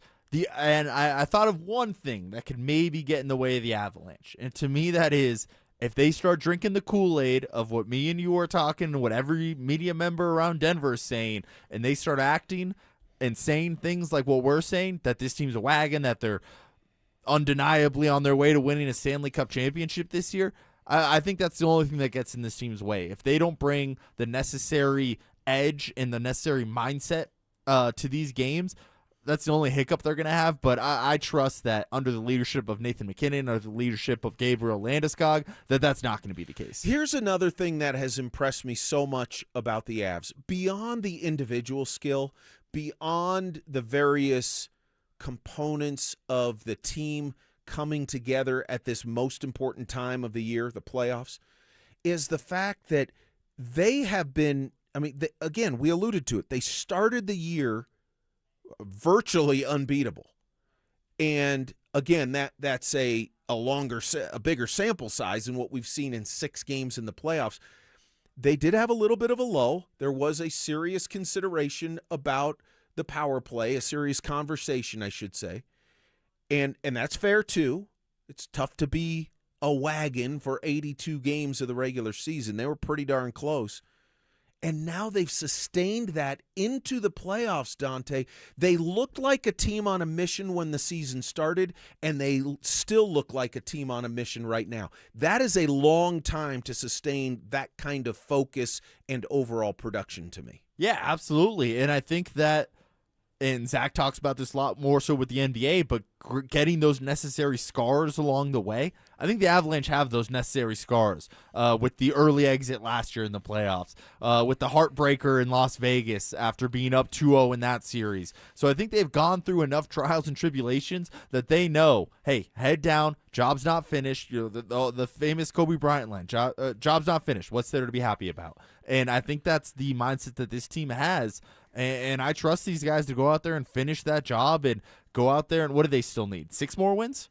I thought of one thing that could maybe get in the way of the Avalanche, and to me that is if they start drinking the Kool-Aid of what me and you are talking and what every media member around Denver is saying, and they start acting and saying things like what we're saying, that this team's a wagon, that they're undeniably on their way to winning a Stanley Cup championship this year, I think that's the only thing that gets in this team's way. If they don't bring the necessary edge and the necessary mindset to these games, that's the only hiccup they're going to have. But I trust that under the leadership of Nathan McKinnon, under the leadership of Gabriel Landeskog, that's not going to be the case. Here's another thing that has impressed me so much about the Avs. Beyond the individual skill, beyond the various components of the team coming together at this most important time of the year, the playoffs, is the fact that they have been, again, we alluded to it. They started the year virtually unbeatable. And again, that's a bigger sample size than what we've seen in 6 games in the playoffs. They did have a little bit of a low. There was a serious consideration about the power play, a serious conversation, I should say. And that's fair too. It's tough to be a wagon for 82 games of the regular season. They were pretty darn close. And now they've sustained that into the playoffs, Dante. They looked like a team on a mission when the season started, and they still look like a team on a mission right now. That is a long time to sustain that kind of focus and overall production to me. Yeah, absolutely. And I think that, and Zach talks about this a lot more so with the NBA, but getting those necessary scars along the way. I think the Avalanche have those necessary scars with the early exit last year in the playoffs, with the heartbreaker in Las Vegas after being up 2-0 in that series. So I think they've gone through enough trials and tribulations that they know, hey, head down, job's not finished. The famous Kobe Bryant line, job's not finished. What's there to be happy about? And I think that's the mindset that this team has. And I trust these guys to go out there and finish that job and go out there. And what do they still need? 6 more wins?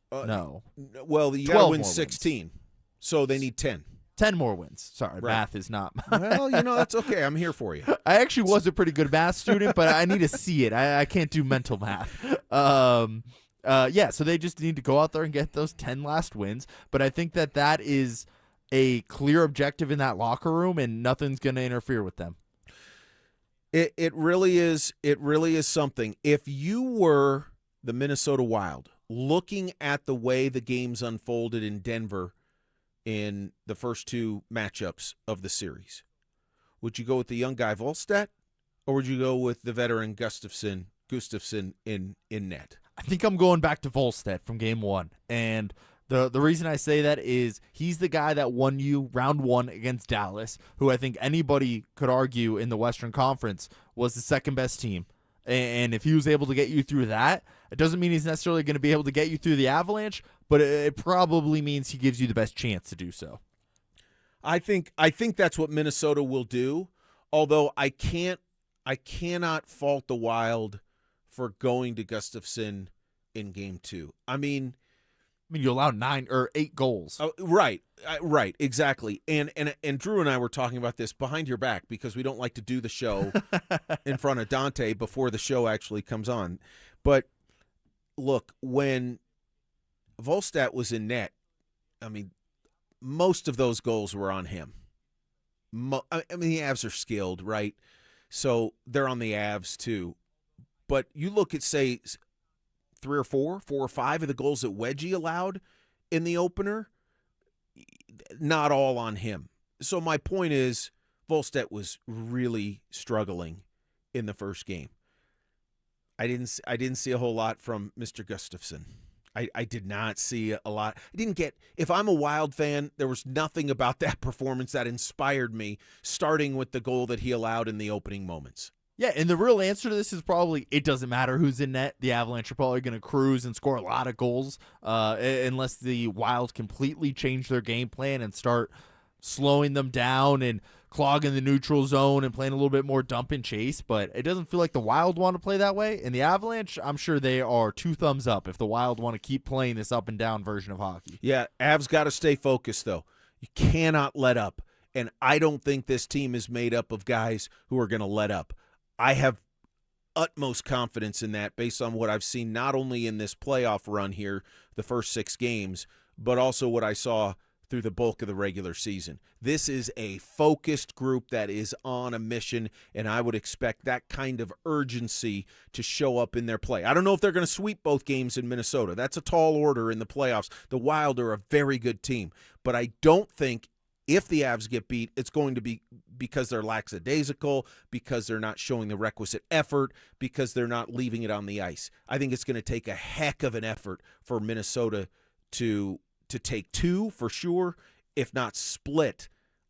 No. Well, you got to win 16. Wins. So they need 10. 10 more wins. Sorry, right. Math is not. Well, that's okay. I'm here for you. I actually was a pretty good math student, but I need to see it. I can't do mental math. Yeah, so they just need to go out there and get those 10 last wins. But I think that is a clear objective in that locker room, and nothing's going to interfere with them. It really is. It really is something. If you were the Minnesota Wild, looking at the way the games unfolded in Denver in the first 2 matchups of the series, would you go with the young guy Volstead, or would you go with the veteran Gustafson in net? I think I'm going back to Volstead from game 1, and the reason I say that is he's the guy that won you round 1 against Dallas, who I think anybody could argue in the Western Conference was the second best team. And if he was able to get you through that, it doesn't mean he's necessarily going to be able to get you through the Avalanche, but it probably means he gives you the best chance to do so. I think that's what Minnesota will do, although I cannot fault the Wild for going to Gustafson in game 2. I mean, you allowed 9 or 8 goals. Right, exactly. And Drew and I were talking about this behind your back because we don't like to do the show in front of Dante before the show actually comes on. But look, when Volstead was in net, I mean, most of those goals were on him. I mean, the Avs are skilled, right? So they're on the Avs too. But you look at, say, 3 or 4 or 5 of the goals that Wedgie allowed in the opener, not all on him. So my point is, Volstead was really struggling in the first game. I didn't see a whole lot from Mr. Gustafson. I did not see a lot. I didn't get, if I'm a Wild fan, there was nothing about that performance that inspired me, starting with the goal that he allowed in the opening moments. Yeah, and the real answer to this is probably it doesn't matter who's in net. The Avalanche are probably going to cruise and score a lot of goals unless the Wild completely change their game plan and start slowing them down and clogging the neutral zone and playing a little bit more dump and chase. But it doesn't feel like the Wild want to play that way. And the Avalanche, I'm sure they are 2 thumbs up if the Wild want to keep playing this up and down version of hockey. Yeah, Avs got to stay focused, though. You cannot let up. And I don't think this team is made up of guys who are going to let up. I have utmost confidence in that based on what I've seen not only in this playoff run here, the first 6 games, but also what I saw through the bulk of the regular season. This is a focused group that is on a mission, and I would expect that kind of urgency to show up in their play. I don't know if they're going to sweep both games in Minnesota. That's a tall order in the playoffs. The Wild are a very good team, but I don't think if the Avs get beat, it's going to be because they're lackadaisical, because they're not showing the requisite effort, because they're not leaving it on the ice. I think it's going to take a heck of an effort for Minnesota to take 2 for sure, if not split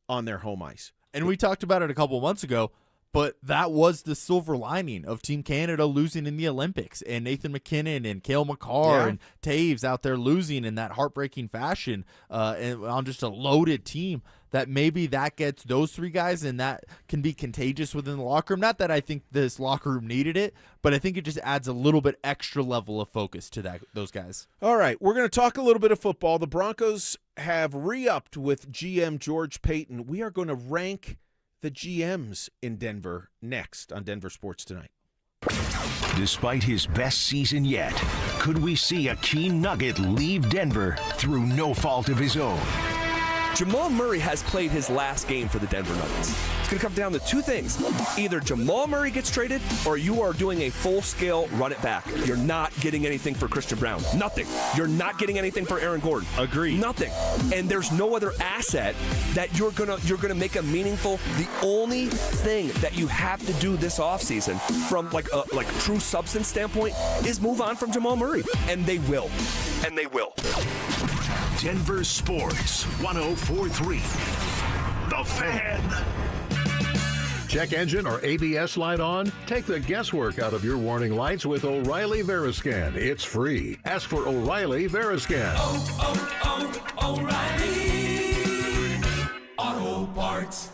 on their home ice. And we talked about it a couple months ago, but that was the silver lining of Team Canada losing in the Olympics, and Nathan McKinnon and Cale Makar and Taves out there losing in that heartbreaking fashion and on just a loaded team, that maybe that gets those 3 guys and that can be contagious within the locker room. Not that I think this locker room needed it, but I think it just adds a little bit extra level of focus to those guys. All right, we're going to talk a little bit of football. The Broncos have re-upped with GM George Payton. We are going to rank the GMs in Denver next on Denver Sports Tonight. Despite his best season yet, could we see a key nugget leave Denver through no fault of his own? Jamal Murray has played his last game for the Denver Nuggets. It's going to come down to 2 things. Either Jamal Murray gets traded or you are doing a full-scale run it back. You're not getting anything for Christian Brown. Nothing. You're not getting anything for Aaron Gordon. Agreed. Nothing. And there's no other asset that you're gonna make a meaningful. The only thing that you have to do this offseason from like a true substance standpoint is move on from Jamal Murray. And they will. And they will. Denver Sports 104.3. The Fan. Check engine or ABS light on? Take the guesswork out of your warning lights with O'Reilly Veriscan. It's free. Ask for O'Reilly Veriscan. O'Reilly Auto Parts.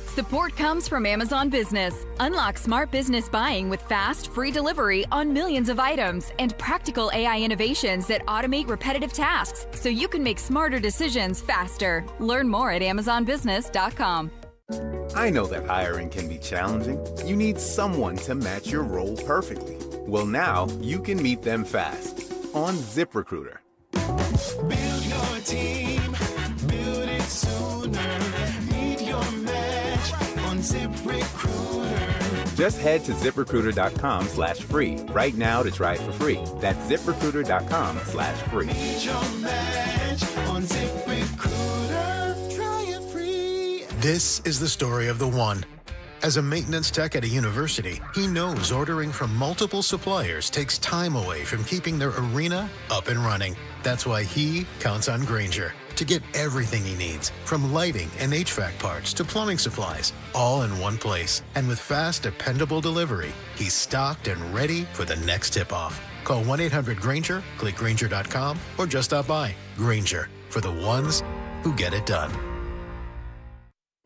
Support comes from Amazon Business. Unlock smart business buying with fast, free delivery on millions of items and practical AI innovations that automate repetitive tasks so you can make smarter decisions faster. Learn more at amazonbusiness.com. I know that hiring can be challenging. You need someone to match your role perfectly. Well, now you can meet them fast on ZipRecruiter. Build your team, build it sooner. Meet your match on ZipRecruiter. Just head to ZipRecruiter.com/free right now to try it for free. That's ZipRecruiter.com/free. Meet your match on ZipRecruiter. Try it free. This is the story of the one. As a maintenance tech at a university, he knows ordering from multiple suppliers takes time away from keeping their arena up and running. That's why he counts on Grainger to get everything he needs, from lighting and HVAC parts to plumbing supplies, all in one place. And with fast, dependable delivery, he's stocked and ready for the next tip-off. Call 1-800-GRAINGER, click Grainger.com, or just stop by. Grainger, for the ones who get it done.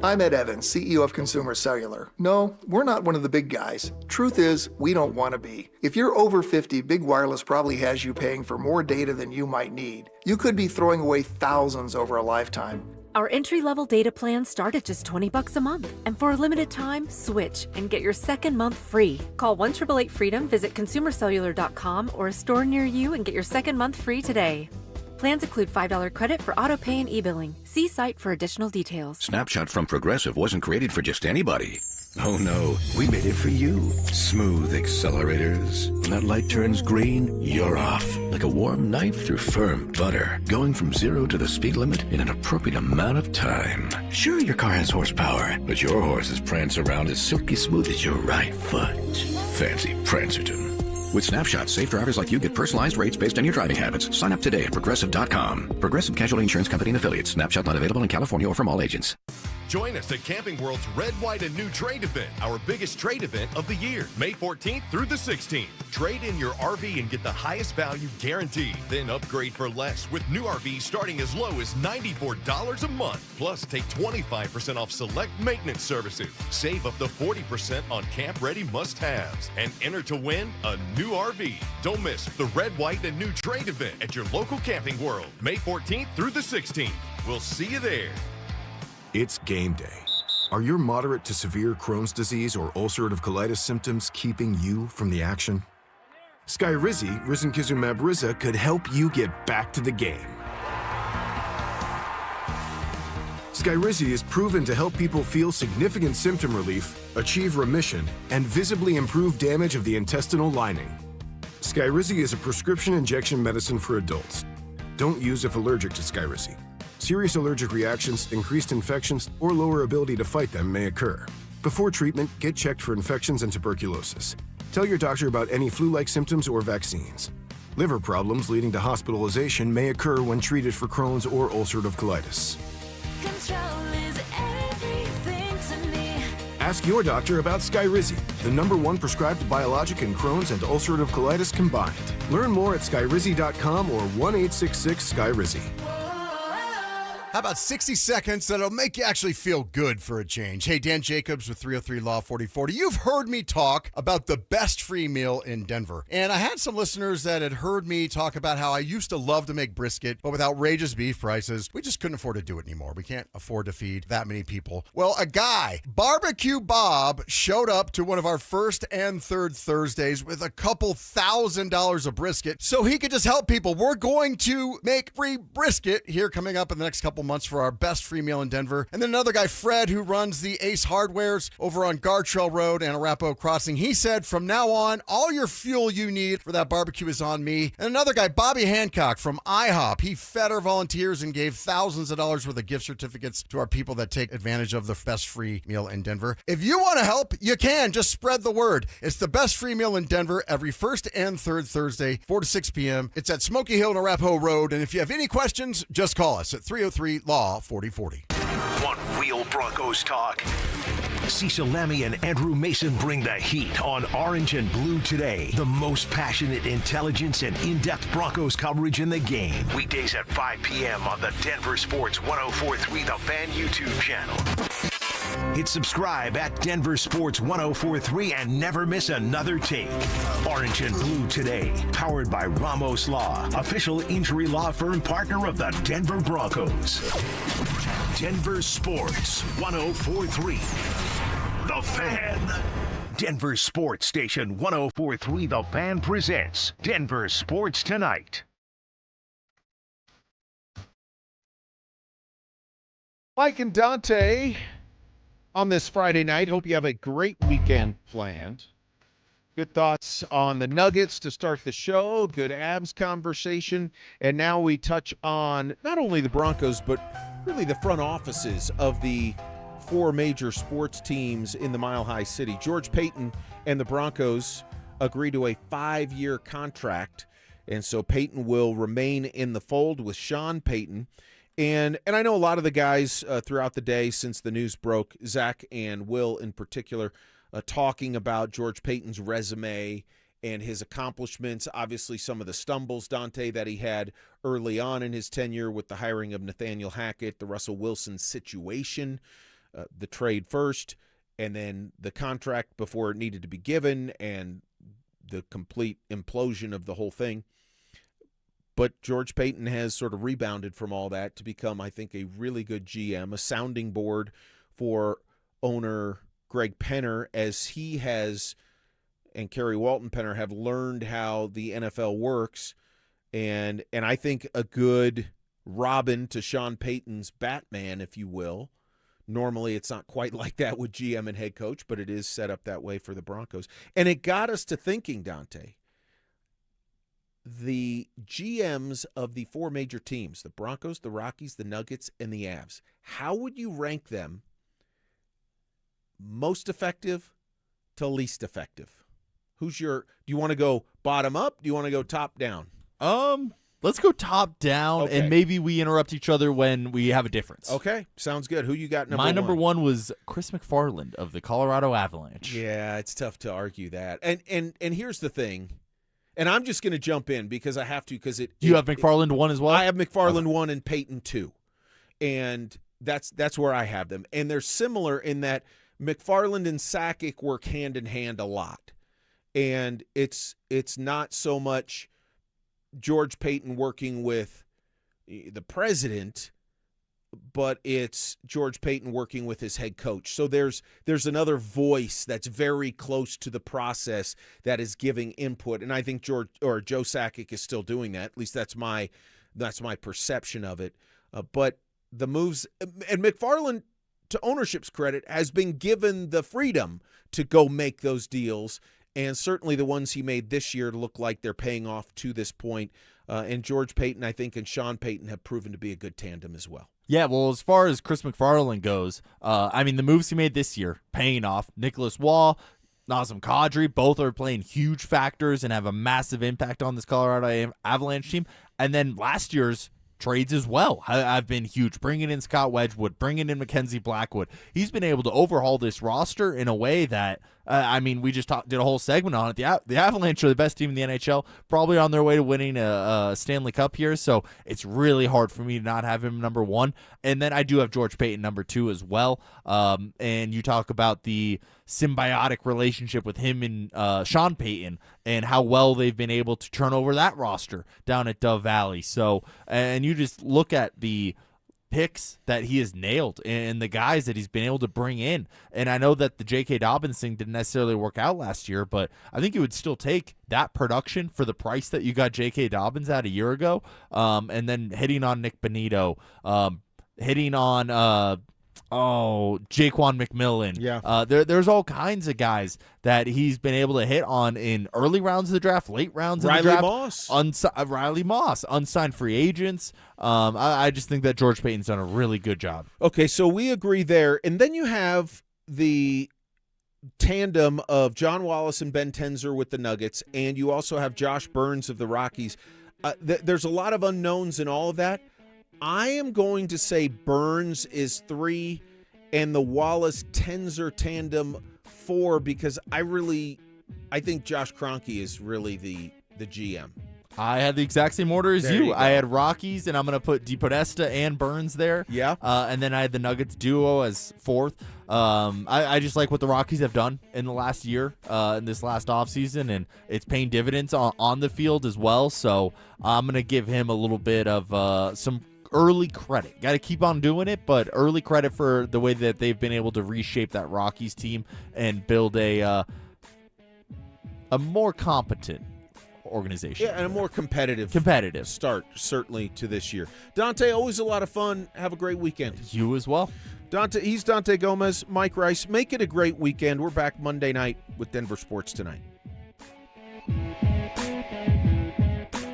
I'm Ed Evans, CEO of Consumer Cellular. No, we're not one of the big guys. Truth is, we don't want to be. If you're over 50, Big Wireless probably has you paying for more data than you might need. You could be throwing away thousands over a lifetime. Our entry-level data plans start at just $20 a month. And for a limited time, switch and get your second month free. Call 1-888-FREEDOM, visit consumercellular.com or a store near you and get your second month free today. Plans include $5 credit for auto pay and e-billing. See site for additional details. Snapshot from Progressive wasn't created for just anybody. Oh no, we made it for you. Smooth accelerators. When that light turns green, you're off. Like a warm knife through firm butter. Going from 0 to the speed limit in an appropriate amount of time. Sure, your car has horsepower, but your horses prance around as silky smooth as your right foot. Fancy Prancerton. With Snapshot, safe drivers like you get personalized rates based on your driving habits. Sign up today at Progressive.com. Progressive Casualty Insurance Company and Affiliates. Snapshot not available in California or from all agents. Join us at Camping World's Red, White, and New Trade event, our biggest trade event of the year, May 14th through the 16th. Trade in your RV and get the highest value guaranteed. Then upgrade for less with new RVs starting as low as $94 a month. Plus, take 25% off select maintenance services. Save up to 40% on camp-ready must-haves. And enter to win a new RV. Don't miss the Red, White, and New Trade event at your local Camping World, May 14th through the 16th. We'll see you there. It's game day. Are your moderate to severe Crohn's disease or ulcerative colitis symptoms keeping you from the action? Skyrizi, risankizumab Riza, could help you get back to the game. Skyrizi is proven to help people feel significant symptom relief, achieve remission, and visibly improve damage of the intestinal lining. Skyrizi is a prescription injection medicine for adults. Don't use if allergic to Skyrizi. Serious allergic reactions, increased infections, or lower ability to fight them may occur. Before treatment, get checked for infections and tuberculosis. Tell your doctor about any flu-like symptoms or vaccines. Liver problems leading to hospitalization may occur when treated for Crohn's or ulcerative colitis. Control is everything to me. Ask your doctor about Skyrizi, the #1 prescribed biologic in Crohn's and ulcerative colitis combined. Learn more at skyrizi.com or 1-866-SKYRIZI. How about 60 seconds that'll make you actually feel good for a change? Hey, Dan Jacobs with 303 Law 4040. You've heard me talk about the best free meal in Denver. And I had some listeners that had heard me talk about how I used to love to make brisket, but with outrageous beef prices, we just couldn't afford to do it anymore. We can't afford to feed that many people. Well, a guy, Barbecue Bob, showed up to one of our first and third Thursdays with a couple $1,000s of brisket so he could just help people. We're going to make free brisket here coming up in the next couple months for our best free meal in Denver. And then another guy, Fred, who runs the Ace Hardwares over on Gartrell Road and Arapahoe Crossing. He said, from now on, all your fuel you need for that barbecue is on me. And another guy, Bobby Hancock from IHOP. He fed our volunteers and gave thousands of dollars worth of gift certificates to our people that take advantage of the best free meal in Denver. If you want to help, you can. Just spread the word. It's the best free meal in Denver every first and third Thursday, 4 to 6 p.m. It's at Smoky Hill and Arapahoe Road. And if you have any questions, just call us at 303 Law 4040. Want real Broncos talk? Cecil Lammy and Andrew Mason bring the heat on Orange and Blue Today. The most passionate intelligence and in-depth Broncos coverage in the game. Weekdays at 5 p.m. on the Denver Sports 104.3 The Fan YouTube channel. Hit subscribe at Denver Sports 104.3 and never miss another take. Orange and Blue Today, powered by Ramos Law, official injury law firm partner of the Denver Broncos. Denver Sports 104.3. The Fan. Denver Sports Station 104.3 The Fan presents Denver Sports Tonight. Mike and Dante on this Friday night. Hope you have a great weekend planned. Good thoughts on the Nuggets to start the show. Good Abs conversation. And now we touch on not only the Broncos, but really the front offices of the 4 major sports teams in the Mile High City. George Payton and the Broncos agreed to a 5-year contract. And so Payton will remain in the fold with Sean Payton. And I know a lot of the guys throughout the day since the news broke, Zach and Will in particular, talking about George Payton's resume and his accomplishments. Obviously, some of the stumbles, Dante, that he had early on in his tenure with the hiring of Nathaniel Hackett, the Russell Wilson situation, the trade first, and then the contract before it needed to be given, and the complete implosion of the whole thing. But George Payton has sort of rebounded from all that to become, I think, a really good GM, a sounding board for owner Greg Penner, as he has and Kerry Walton Penner have learned how the NFL works. And I think a good Robin to Sean Payton's Batman, if you will. Normally it's not quite like that with GM and head coach, but it is set up that way for the Broncos. And it got us to thinking, Dante, the GMs of the 4 major teams, the Broncos, the Rockies, the Nuggets, and the Avs, how would you rank them most effective to least effective? Do you want to go bottom up? Do you want to go top down? Let's go top down, Okay. and maybe we interrupt each other when we have a difference. Okay, sounds good. Who you got number My number one? one was Chris McFarland of the Colorado Avalanche. Yeah, it's tough to argue that. And here's the thing, and I'm just going to jump in because I have to. Because You have McFarland 1 as well? I have McFarland 1 and Payton 2, and that's where I have them. And they're similar in that McFarland and Sakic work hand in hand a lot, and it's not so much George Payton working with the president, but it's George Payton working with his head coach. So there's another voice that's very close to the process that is giving input, and I think Joe Sakic is still doing that. At least that's my perception of it. But the moves, and McFarland, to ownership's credit, has been given the freedom to go make those deals. And certainly the ones he made this year look like they're paying off to this point. And George Payton, I think, and Sean Payton have proven to be a good tandem as well. Yeah, well, as far as Chris McFarland goes, I mean, the moves he made this year, paying off. Nicholas Waugh, Nazem Kadri, both are playing huge factors and have a massive impact on this Colorado Avalanche team. And then last year's trades as well have been huge. Bringing in Scott Wedgwood, bringing in Mackenzie Blackwood. He's been able to overhaul this roster in a way that, I mean, we just did a whole segment on it. The Avalanche are the best team in the NHL, probably on their way to winning a Stanley Cup here, so it's really hard for me to not have him number one. And then I do have George Payton number two as well. And you talk about the symbiotic relationship with him and Sean Payton and how well they've been able to turn over that roster down at Dove Valley. So, and you just look at the picks that he has nailed and the guys that he's been able to bring in. And I know that the J.K. Dobbins thing didn't necessarily work out last year, but I think you would still take that production for the price that you got J.K. Dobbins at a year ago. And then hitting on Nick Bonito, hitting on Jaquan McMillan. Yeah. There's all kinds of guys that he's been able to hit on in early rounds of the draft, late rounds of the draft. Riley Moss, unsigned free agents. I just think that George Payton's done a really good job. Okay, so we agree there. And then you have the tandem of John Wallace and Ben Tenzer with the Nuggets, and you also have Josh Burns of the Rockies. There's a lot of unknowns in all of that. I am going to say Burns is 3 and the Wallace-Tenzer tandem 4 because I think Josh Kroenke is really the GM. I had the exact same order as There you. you I go. had Rockies, and I'm going to put DiPodesta and Burns there. Yeah. And then I had the Nuggets duo as 4th. I just like what the Rockies have done in the last year, in this last offseason, and it's paying dividends on the field as well. So I'm going to give him a little bit of some early credit. Got to keep on doing it, but early credit for the way that they've been able to reshape that Rockies team and build a more competent organization. Yeah, and a more competitive start, certainly, to this year. Dante, always a lot of fun. Have a great weekend. You as well. He's Dante Gomez, Mike Rice. Make it a great weekend. We're back Monday night with Denver Sports Tonight.